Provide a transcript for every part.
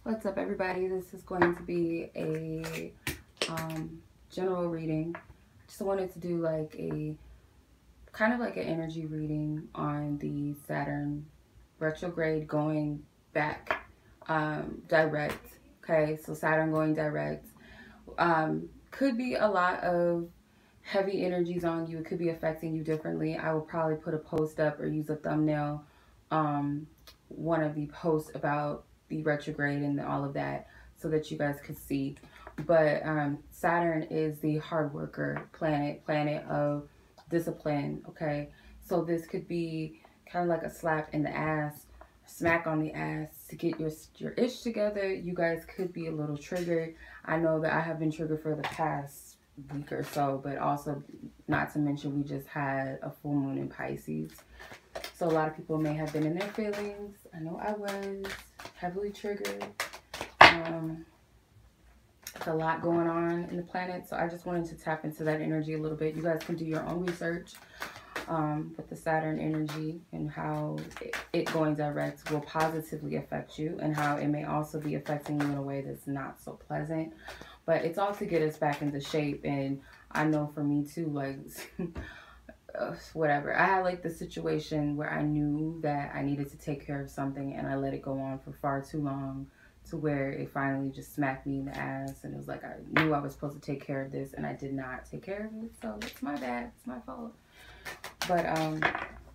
What's up, everybody? This is going to be a general reading. Just wanted to do like a kind of like an energy reading on the Saturn retrograde going back direct. Okay, so Saturn going direct could be a lot of heavy energies on you. It could be affecting you differently. I will probably put a post up or use a thumbnail, one of the posts about the retrograde and all of that, so that you guys could see. But Saturn is the hard worker planet of discipline. Okay, so this could be kind of like a slap in the ass, smack on the ass to get your ish together. You guys could be a little triggered. I know that I have been triggered for the past week or so, but also not to mention we just had a full moon in Pisces. So a lot of people may have been in their feelings. I know I was heavily triggered. There's a lot going on in the planet, so I just wanted to tap into that energy a little bit. You guys can do your own research with the Saturn energy and how it going direct will positively affect you, and how it may also be affecting you in a way that's not so pleasant. But it's all to get us back into shape. And I know for me too, like whatever, I had like the situation where I knew that I needed to take care of something and I let it go on for far too long, to where it finally just smacked me in the ass, and it was like I knew I was supposed to take care of this and I did not take care of it. So it's my bad, it's my fault. But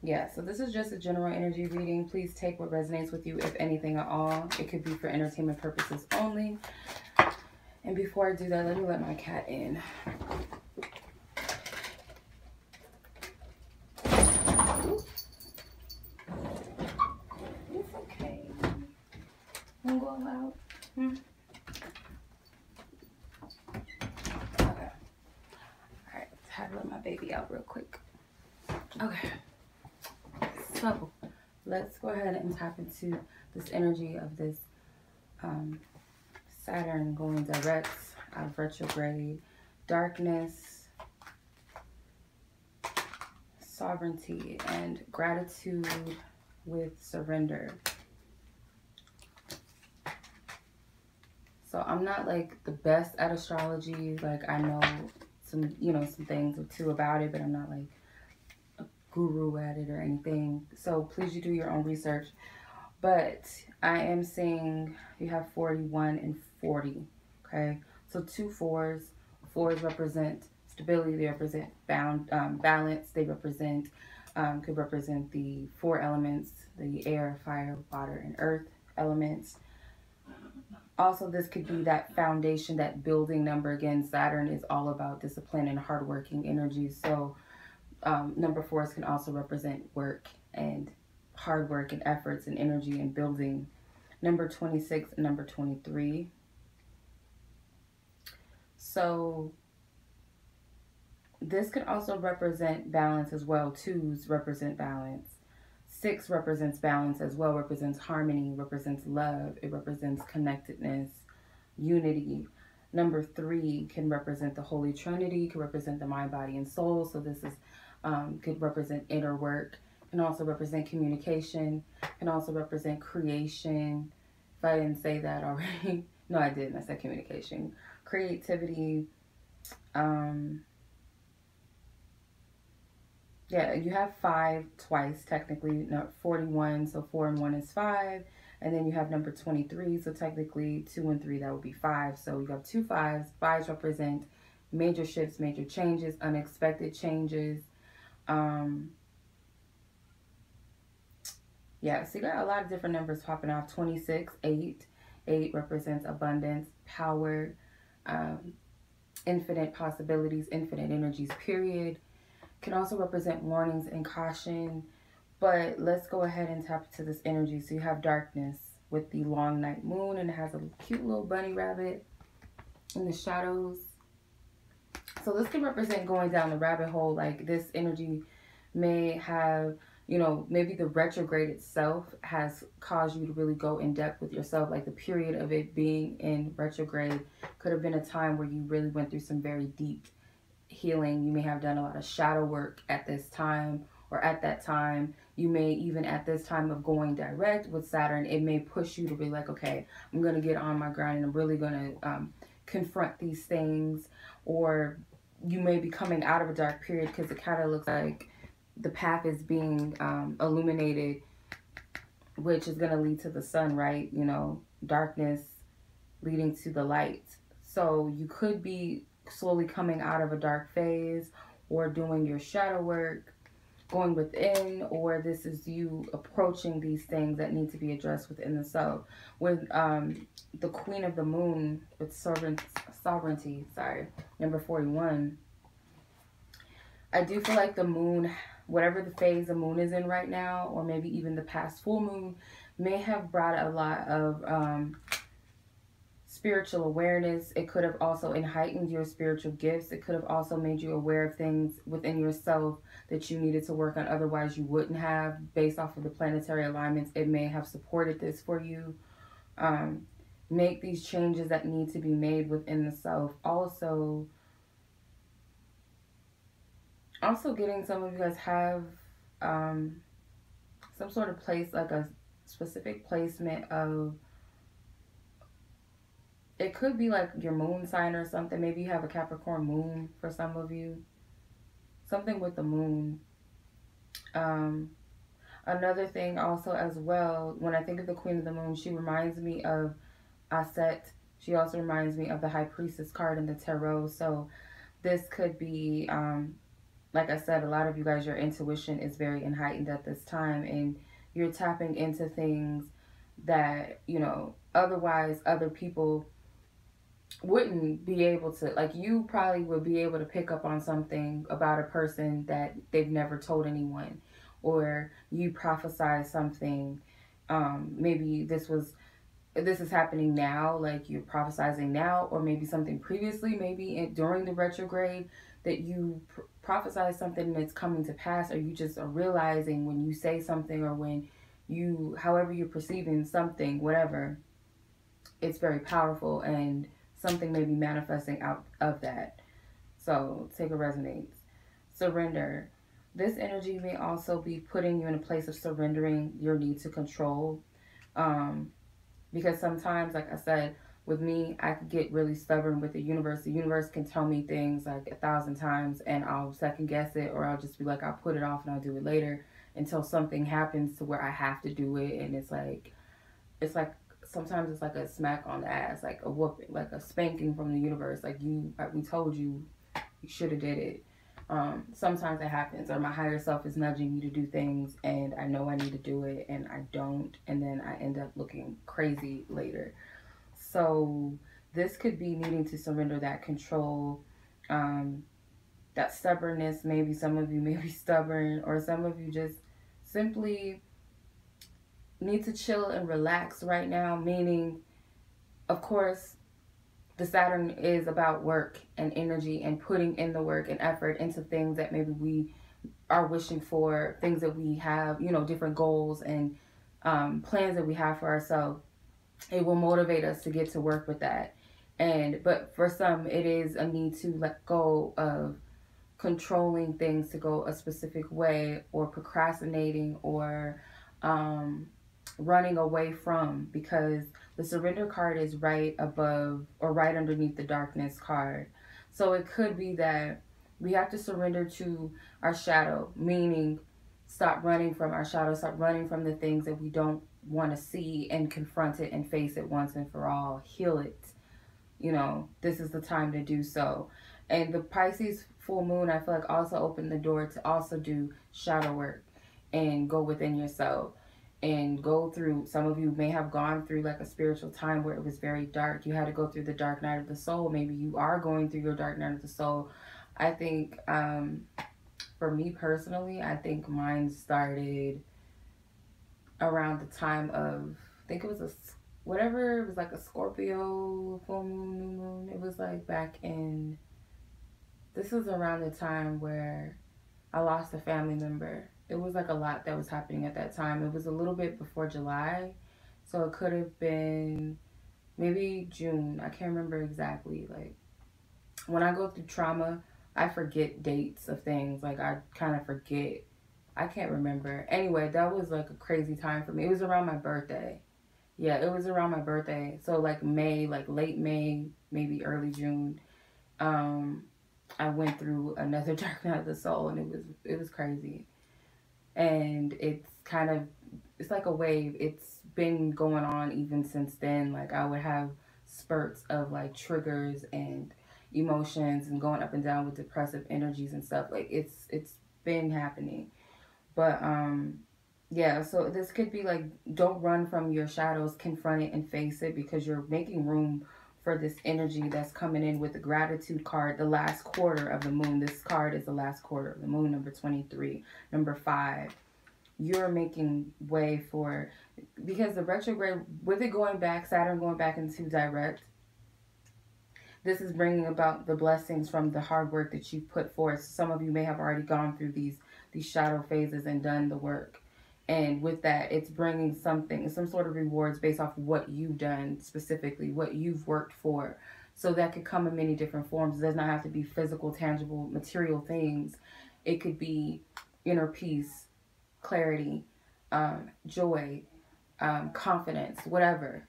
yeah, so this is just a general energy reading. Please take what resonates with you, if anything at all. It could be for entertainment purposes only. And before I do that, let me let my cat in. It's okay. Don't go loud. Okay. Alright, let's have to let my baby out real quick. Okay. So let's go ahead and tap into this energy of this Saturn going direct out of retrograde, darkness, sovereignty, and gratitude with surrender. So I'm not like the best at astrology. Like I know some, some things or two about it, but I'm not like a guru at it or anything. So please, you do your own research. But I am seeing you have 41 and 40. Okay, so 2 4s. 4s represent stability. They represent balance. They represent could represent the 4 elements: the air, fire, water, and earth elements. Also, this could be that foundation, that building number. Again, Saturn is all about discipline and hardworking energy. So number 4s can also represent work and hard work and efforts and energy and building. Number 26 and number 23. So this could also represent balance as well. 2s represent balance. 6 represents balance as well, represents harmony, represents love. It represents connectedness, unity. Number 3 can represent the Holy Trinity, can represent the mind, body, and soul. So this is could represent inner work, can also represent communication, can also represent creation. If I didn't say that already, no, I didn't. I said communication, creativity. Yeah, you have 5 twice, technically, not 41, so 4 and 1 is 5. And then you have number 23, so technically 2 and 3, that would be 5. So you have 2 5s. 5s represent major shifts, major changes, unexpected changes. Yeah, so you got a lot of different numbers popping off. 26, 8. 8 represents abundance, power, infinite possibilities, infinite energies, period. Can also represent warnings and caution. But let's go ahead and tap into this energy. So you have darkness with the long night moon, and it has a cute little bunny rabbit in the shadows. So this can represent going down the rabbit hole. Like this energy may have, maybe the retrograde itself has caused you to really go in depth with yourself. Like the period of it being in retrograde could have been a time where you really went through some very deep healing. You may have done a lot of shadow work at this time, or at that time. You may even at this time of going direct with Saturn, it may push you to be like, okay, I'm going to get on my grind and I'm really going to confront these things. Or you may be coming out of a dark period because it kind of looks like the path is being illuminated, which is going to lead to the sun, right? You know, darkness leading to the light. So you could be slowly coming out of a dark phase or doing your shadow work, going within, or this is you approaching these things that need to be addressed within the self. With the Queen of the Moon, with sovereignty, sorry, number 41, I do feel like the moon, whatever the phase the moon is in right now, or maybe even the past full moon, may have brought a lot of spiritual awareness. It could have also heightened your spiritual gifts. It could have also made you aware of things within yourself that you needed to work on, otherwise you wouldn't have. Based off of the planetary alignments, it may have supported this for you. Make these changes that need to be made within the self. Also getting some of you guys have some sort of place, like a specific placement of, it could be like your moon sign or something. Maybe you have a Capricorn moon for some of you. Something with the moon. Another thing also as well, when I think of the Queen of the Moon, she reminds me of Aset. She also reminds me of the High Priestess card in the Tarot. So this could be, like I said, a lot of you guys, your intuition is very heightened at this time. And you're tapping into things that, you know, otherwise other people wouldn't be able to. Like, you probably would be able to pick up on something about a person that they've never told anyone, or you prophesy something. Maybe this is happening now, like you're prophesizing now, or maybe something previously, maybe during the retrograde, that you prophesy something that's coming to pass, or you just are realizing when you say something, or when you, however you're perceiving something, whatever, it's very powerful, and something may be manifesting out of that. So take a resonates. Surrender. This energy may also be putting you in a place of surrendering your need to control. Because sometimes, like I said, with me, I could get really stubborn with the universe. The universe can tell me things like 1,000 times and I'll second guess it, or I'll just be like, I'll put it off and I'll do it later, until something happens to where I have to do it. And it's like sometimes it's like a smack on the ass, like a whooping, like a spanking from the universe. Like, we told you, you should have did it. Sometimes it happens, or my higher self is nudging me to do things and I know I need to do it and I don't, and then I end up looking crazy later. So this could be needing to surrender that control, that stubbornness. Maybe some of you may be stubborn, or some of you just simply need to chill and relax right now. Meaning, of course, the Saturn is about work and energy and putting in the work and effort into things that maybe we are wishing for, things that we have, you know, different goals and plans that we have for ourselves. It will motivate us to get to work with that. But for some, it is a need to let go of controlling things to go a specific way, or procrastinating, or running away from, because the surrender card is right above or right underneath the darkness card. So it could be that we have to surrender to our shadow, meaning stop running from our shadow, stop running from the things that we don't want to see, and confront it and face it once and for all. Heal it. You know, this is the time to do so. And the Pisces full moon, I feel like, also opened the door to also do shadow work and go within yourself and go through. Some of you may have gone through like a spiritual time where it was very dark. You had to go through the dark night of the soul. Maybe you are going through your dark night of the soul. I think for me personally, I think mine started around the time of, I think it was it was like a Scorpio full moon, new moon. It was like back in, this was around the time where I lost a family member. It was like a lot that was happening at that time. It was a little bit before July, so it could have been maybe June. I can't remember exactly. Like, when I go through trauma, I forget dates of things. Like, I kind of forget I can't remember. Anyway, that was like a crazy time for me. It was around my birthday. Yeah, it was around my birthday. So like May, like late May, maybe early June. Um, I went through another dark night of the soul, and it was crazy. And it's like a wave. It's been going on even since then. Like I would have spurts of like triggers and emotions and going up and down with depressive energies and stuff. Like it's been happening. But yeah, so this could be like, don't run from your shadows, confront it and face it, because you're making room for this energy that's coming in with the gratitude card, the last quarter of the moon. This card is the last quarter of the moon, number 23, number 5. You're making way for, because the retrograde, with it going back, Saturn going back into direct, this is bringing about the blessings from the hard work that you put forth. Some of you may have already gone through these shadow phases and done the work. And with that, it's bringing something, some sort of rewards based off what you've done, specifically what you've worked for. So that could come in many different forms. It does not have to be physical, tangible, material things. It could be inner peace, clarity, joy, confidence, whatever.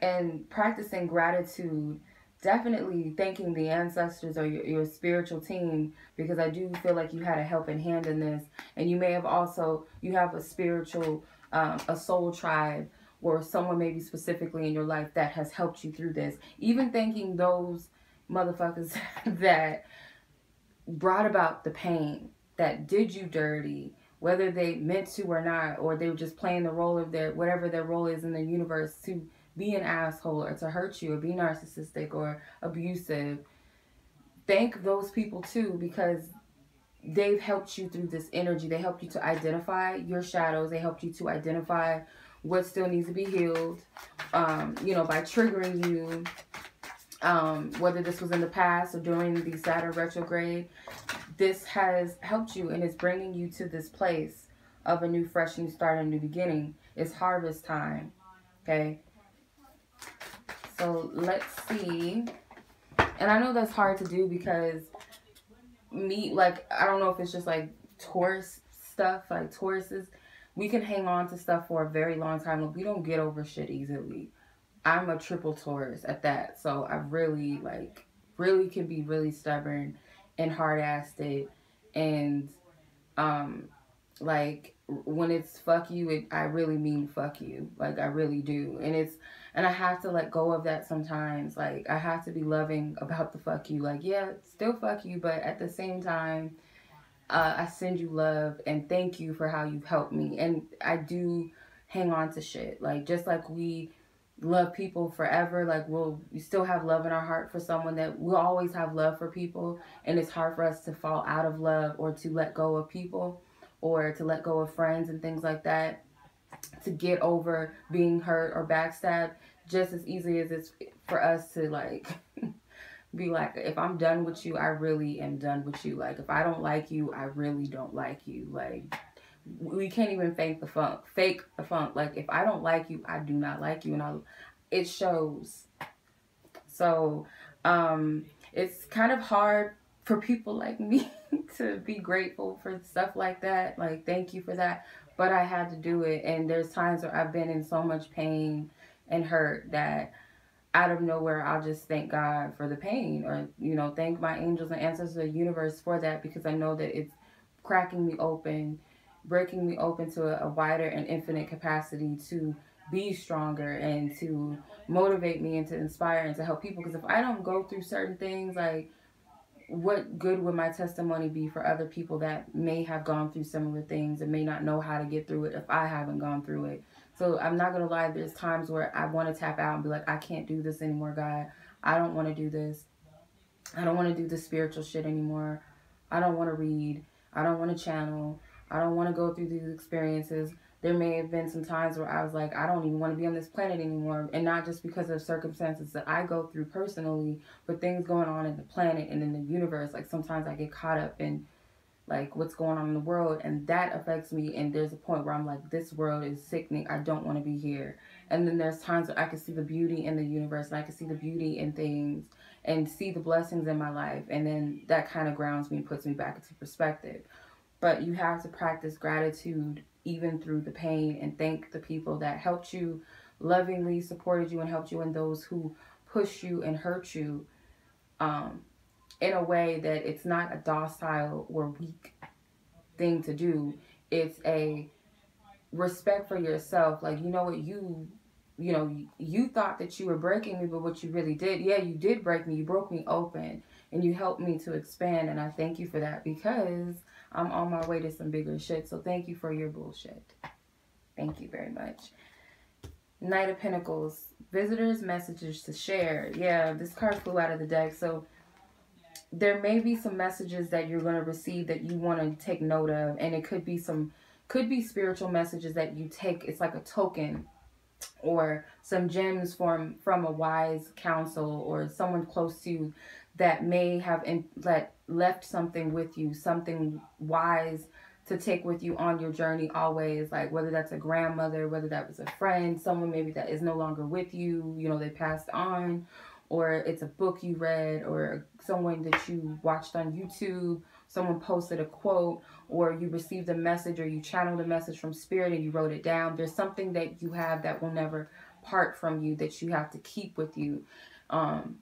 And practicing gratitude, definitely thanking the ancestors or your spiritual team, because I do feel like you had a helping hand in this. And you may have also, you have a spiritual, a soul tribe, or someone maybe specifically in your life that has helped you through this. Even thanking those motherfuckers that brought about the pain, that did you dirty, whether they meant to or not, or they were just playing the role of their, whatever their role is in the universe, to be an asshole or to hurt you or be narcissistic or abusive. Thank those people too, because they've helped you through this energy. They helped you to identify your shadows. They helped you to identify what still needs to be healed, you know, by triggering you, whether this was in the past or during the Saturn retrograde. This has helped you, and it's bringing you to this place of a new, fresh new start, a new beginning. It's harvest time, okay? So let's see. And I know that's hard to do because like, I don't know if it's just like Taurus stuff, like Tauruses, we can hang on to stuff for a very long time. Like, we don't get over shit easily. I'm a triple Taurus at that. So I really, like, really can be really stubborn and hard-assed. And, like, when it's fuck you, I really mean fuck you. Like, I really do. And I have to let go of that sometimes. Like, I have to be loving about the fuck you. Like, yeah, still fuck you, but at the same time, I send you love and thank you for how you've helped me. And I do hang on to shit. Like, just like we love people forever, like we still have love in our heart for someone, that we'll always have love for people. And it's hard for us to fall out of love or to let go of people or to let go of friends and things like that, to get over being hurt or backstabbed, just as easy as it's for us to, like, be like, if I'm done with you, I really am done with you. Like, if I don't like you, I really don't like you. Like, we can't even fake the funk. Like, if I don't like you, I do not like you. And it shows. So, it's kind of hard for people like me to be grateful for stuff like that. Like, thank you for that. But I had to do it. And there's times where I've been in so much pain and hurt that out of nowhere, I'll just thank God for the pain, or, you know, thank my angels and ancestors of the universe for that, because I know that it's cracking me open, breaking me open to a wider and infinite capacity to be stronger and to motivate me and to inspire and to help people. Because if I don't go through certain things, like, what good would my testimony be for other people that may have gone through similar things and may not know how to get through it if I haven't gone through it? So I'm not going to lie, there's times where I want to tap out and be like, I can't do this anymore, God. I don't want to do this. I don't want to do the spiritual shit anymore. I don't want to read. I don't want to channel. I don't want to go through these experiences. There may have been some times where I was like, I don't even want to be on this planet anymore. And not just because of circumstances that I go through personally, but things going on in the planet and in the universe. Like, sometimes I get caught up in like what's going on in the world, and that affects me. And there's a point where I'm like, this world is sickening, I don't want to be here. And then there's times where I can see the beauty in the universe, and I can see the beauty in things, and see the blessings in my life, and then that kind of grounds me and puts me back into perspective. But you have to practice gratitude even through the pain, and thank the people that helped you, lovingly supported you and helped you, and those who push you and hurt you, in a way that it's not a docile or weak thing to do. It's a respect for yourself. Like, you know what, you thought that you were breaking me, but what you really did, yeah, you did break me. You broke me open, and you helped me to expand, and I thank you for that, because I'm on my way to some bigger shit. So thank you for your bullshit. Thank you very much. Knight of Pentacles, visitors, messages to share. Yeah, this card flew out of the deck. So there may be some messages that you're going to receive that you want to take note of, and it could be spiritual messages that you take. It's like a token, or some gems from a wise counsel or someone close to you that may have left something with you, something wise to take with you on your journey always. Like, whether that's a grandmother, whether that was a friend, someone maybe that is no longer with you, they passed on, or it's a book you read, or someone that you watched on YouTube, someone posted a quote, or you received a message, or you channeled a message from spirit and you wrote it down. There's something that you have that will never part from you, that you have to keep with you. And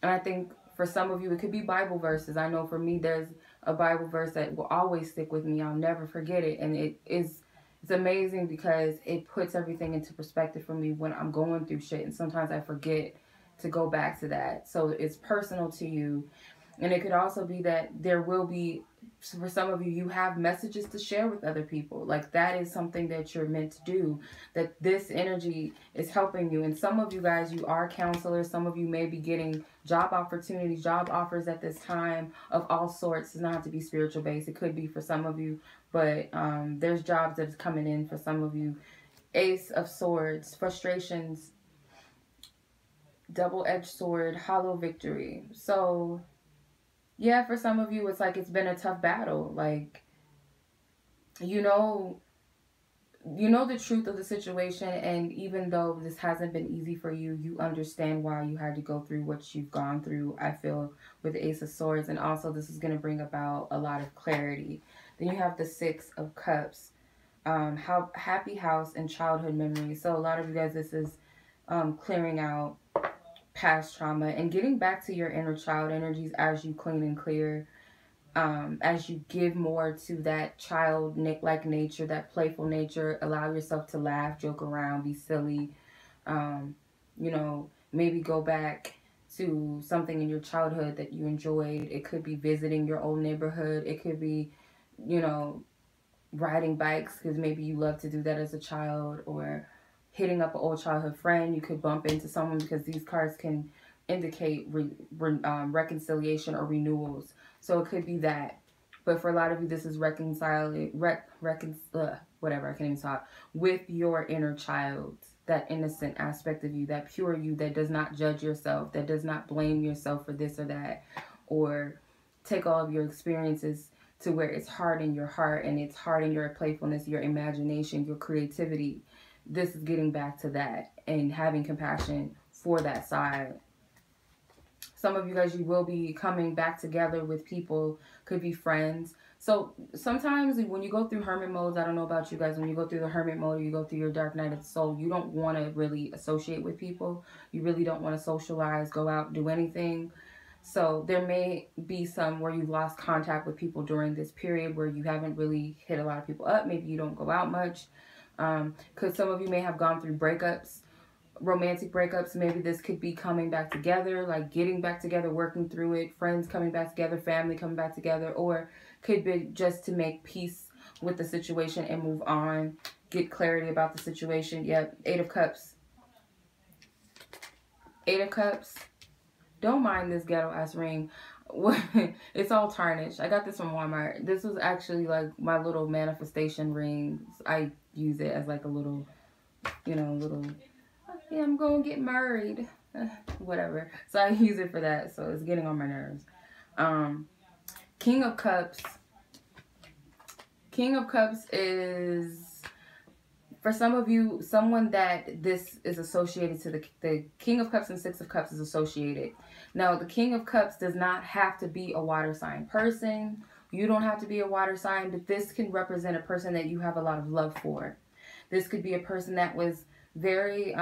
I think for some of you, it could be Bible verses. I know for me, there's a Bible verse that will always stick with me. I'll never forget it. And it's amazing, because it puts everything into perspective for me when I'm going through shit. And sometimes I forget to go back to that. So it's personal to you. And it could also be that there will be, for some of you, you have messages to share with other people. Like, that is something that you're meant to do, that this energy is helping you. And some of you guys, you are counselors. Some of you may be getting job opportunities, job offers at this time of all sorts. It does not have to be spiritual based. It could be for some of you, but there's jobs that's coming in for some of you. Ace of Swords, frustrations, double-edged sword, hollow victory. So yeah, for some of you, it's like it's been a tough battle. Like, you know the truth of the situation, and even though this hasn't been easy for you, you understand why you had to go through what you've gone through, I feel, with the Ace of Swords. And also, this is going to bring about a lot of clarity. Then you have the Six of Cups, happy house and childhood memories. So a lot of you guys, this is clearing out past trauma and getting back to your inner child energies as you clean and clear, as you give more to that child-like nature, that playful nature. Allow yourself to laugh, joke around, be silly. Maybe go back to something in your childhood that you enjoyed. It could be visiting your old neighborhood. It could be, riding bikes, because maybe you loved to do that as a child, or hitting up an old childhood friend. You could bump into someone, because these cards can indicate reconciliation or renewals. So it could be that. But for a lot of you, this is whatever, I can't even talk, with your inner child, that innocent aspect of you, that pure you, that does not judge yourself, that does not blame yourself for this or that, or take all of your experiences to where it's hard in your heart, and it's hard in your playfulness, your imagination, your creativity. This is getting back to that and having compassion for that side. Some of you guys, you will be coming back together with people, could be friends. So sometimes when you go through hermit modes, I don't know about you guys, when you go through the hermit mode, or you go through your dark night of the soul, you don't want to really associate with people. You really don't want to socialize, go out, do anything. So there may be some where you've lost contact with people during this period, where you haven't really hit a lot of people up. Maybe you don't go out much. Because some of you may have gone through breakups, romantic breakups. Maybe this could be coming back together, like getting back together, working through it, friends coming back together, family coming back together, or could be just to make peace with the situation and move on, get clarity about the situation. Yep, Eight of Cups. Eight of Cups. Don't mind this ghetto ass ring. It's all tarnished. I got this from Walmart. This was actually like my little manifestation ring. I use it as like a little, yeah, I'm going to get married. Whatever. So I use it for that. So it's getting on my nerves. King of Cups. King of Cups is, for some of you, someone that this is associated to. The King of Cups and Six of Cups is associated. Now, the King of Cups does not have to be a water sign person. You don't have to be a water sign, but this can represent a person that you have a lot of love for. This could be a person that was very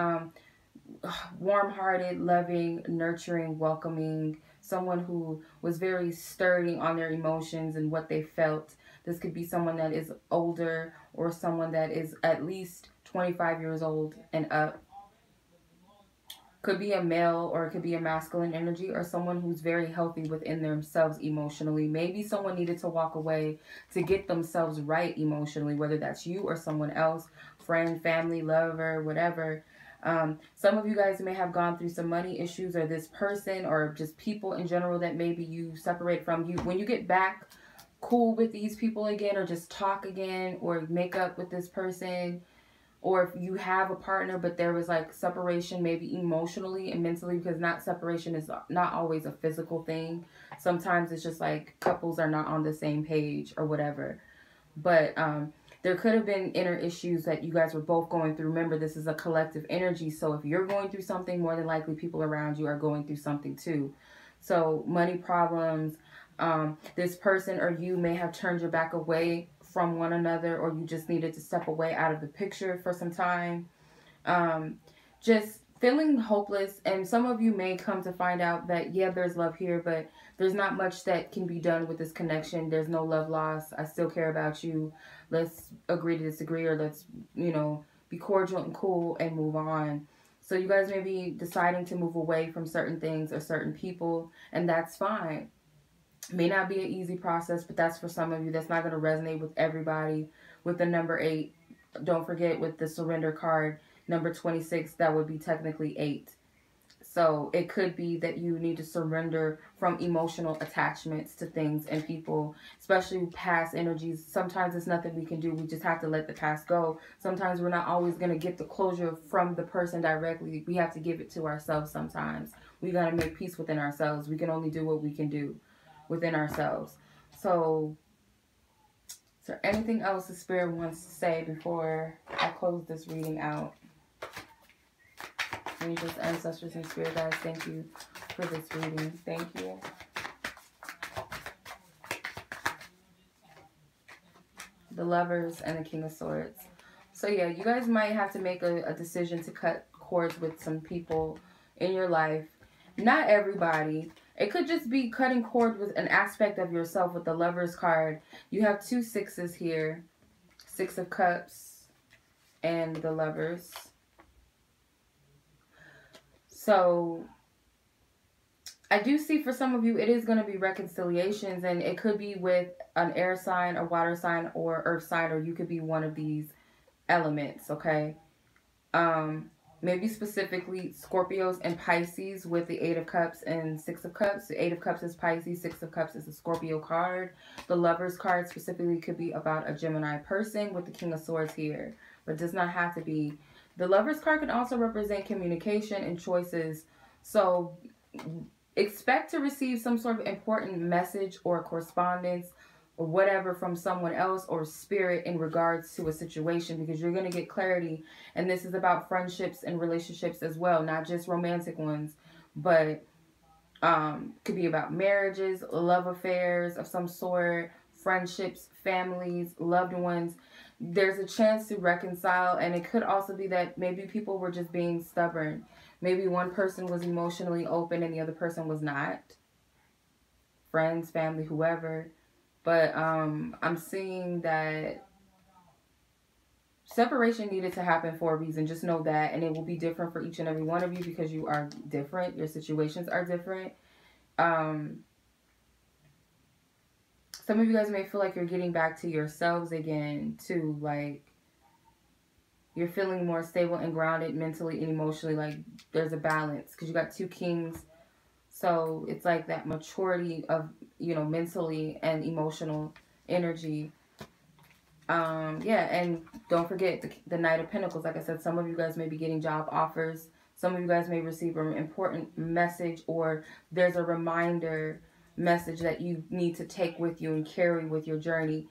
warm-hearted, loving, nurturing, welcoming, someone who was very sturdy on their emotions and what they felt. This could be someone that is older or someone that is at least 25 years old and up. Could be a male or it could be a masculine energy, or someone who's very healthy within themselves emotionally. Maybe someone needed to walk away to get themselves right emotionally, whether that's you or someone else, friend, family, lover, whatever. Some of you guys may have gone through some money issues, or this person, or just people in general that maybe you separate from. You when you get back cool with these people again, or just talk again, or make up with this person, or if you have a partner but there was like separation, maybe emotionally and mentally, because not separation is not always a physical thing. Sometimes it's just like couples are not on the same page or whatever. But there could have been inner issues that you guys were both going through. Remember, this is a collective energy. So if you're going through something, more than likely people around you are going through something too. So money problems, this person or you may have turned your back away from one another, or you just needed to step away out of the picture for some time. Just feeling hopeless. And some of you may come to find out that, yeah, there's love here, but there's not much that can be done with this connection. There's no love lost. I still care about you. Let's agree to disagree, or let's, you know, be cordial and cool and move on. So you guys may be deciding to move away from certain things or certain people, and that's fine. It may not be an easy process, but that's for some of you. That's not going to resonate with everybody. With the number 8, don't forget, with the surrender card, number 26, that would be technically 8. So it could be that you need to surrender from emotional attachments to things and people, especially past energies. Sometimes it's nothing we can do. We just have to let the past go. Sometimes we're not always going to get the closure from the person directly. We have to give it to ourselves sometimes. We got to make peace within ourselves. We can only do what we can do within ourselves. So is there anything else the Spirit wants to say before I close this reading out? Angels, ancestors, and Spirit guides, thank you for this reading. Thank you. The Lovers and the King of Swords. So yeah, you guys might have to make a decision to cut cords with some people in your life. Not everybody. It could just be cutting cord with an aspect of yourself. With the Lovers card, you have 2 6s here. 6 of Cups and the Lovers. So I do see for some of you it is going to be reconciliations, and it could be with an air sign, a water sign, or earth sign, or you could be one of these elements, okay? Maybe specifically Scorpios and Pisces with the 8 of Cups and 6 of Cups. The 8 of Cups is Pisces, 6 of Cups is a Scorpio card. The Lovers card specifically could be about a Gemini person with the King of Swords here, but does not have to be. The Lovers card can also represent communication and choices. So expect to receive some sort of important message or correspondence or whatever from someone else or spirit in regards to a situation, because you're going to get clarity. And this is about friendships and relationships as well, not just romantic ones, but could be about marriages, love affairs of some sort, friendships, families, loved ones. There's a chance to reconcile, and it could also be that maybe people were just being stubborn. Maybe one person was emotionally open and the other person was not. Friends, family, whoever. But I'm seeing that separation needed to happen for a reason. Just know that, and it will be different for each and every one of you because you are different. Your situations are different. Some of you guys may feel like you're getting back to yourselves again, too. Like, you're feeling more stable and grounded mentally and emotionally. Like, there's a balance because you got 2 kings. So, it's like that maturity of, you know, mentally and emotional energy. Yeah, and don't forget the Knight of Pentacles. Like I said, some of you guys may be getting job offers. Some of you guys may receive an important message, or there's a reminder message that you need to take with you and carry with your journey.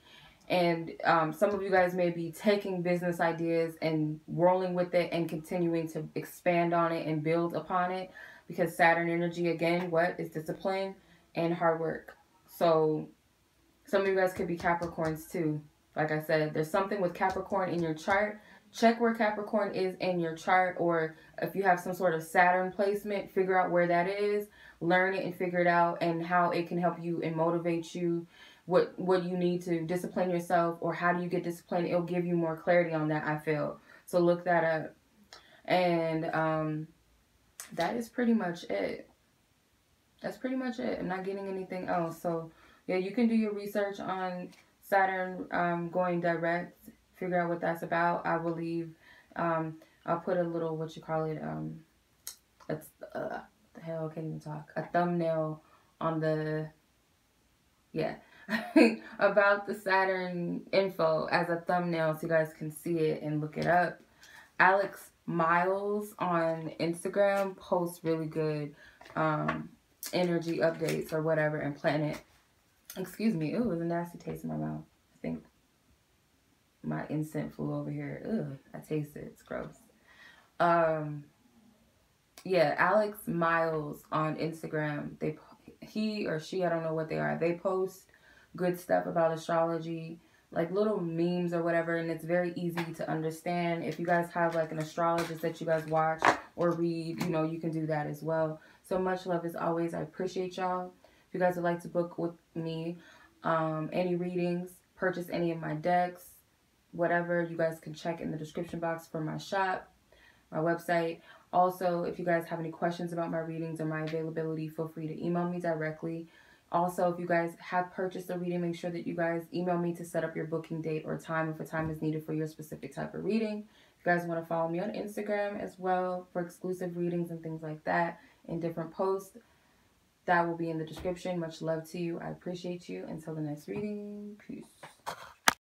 And some of you guys may be taking business ideas and rolling with it and continuing to expand on it and build upon it, because Saturn energy, again, what is discipline and hard work. So some of you guys could be Capricorns too. Like I said, there's something with Capricorn in your chart. Check where Capricorn is in your chart, or if you have some sort of Saturn placement, figure out where that is, learn it and figure it out, and how it can help you and motivate you, what you need to discipline yourself, or how do you get disciplined. It'll give you more clarity on that, I feel. So look that up. And that is pretty much it. That's pretty much it. I'm not getting anything else. So yeah, you can do your research on Saturn going direct. Figure out what that's about. I will leave. I'll put a little, what you call it, it's, the hell, I can't even talk. A thumbnail on the, yeah, about the Saturn info as a thumbnail so you guys can see it and look it up. Alex Miles on Instagram posts really good energy updates or whatever, and planet. Excuse me. Ooh, it was a nasty taste in my mouth. I think my incense flew over here. Ugh, I taste it. It's gross. Yeah, Alex Miles on Instagram. He or she, I don't know what they are. They post good stuff about astrology, like little memes or whatever, and it's very easy to understand. If you guys have like an astrologist that you guys watch or read, you know, you can do that as well. So much love as always. I appreciate y'all. If you guys would like to book with me, any readings, purchase any of my decks, whatever, you guys can check in the description box for my shop, my website. Also, if you guys have any questions about my readings or my availability, feel free to email me directly. Also, if you guys have purchased a reading, make sure that you guys email me to set up your booking date or time if a time is needed for your specific type of reading. If you guys want to follow me on Instagram as well for exclusive readings and things like that in different posts, that will be in the description. Much love to you. I appreciate you. Until the next reading, peace.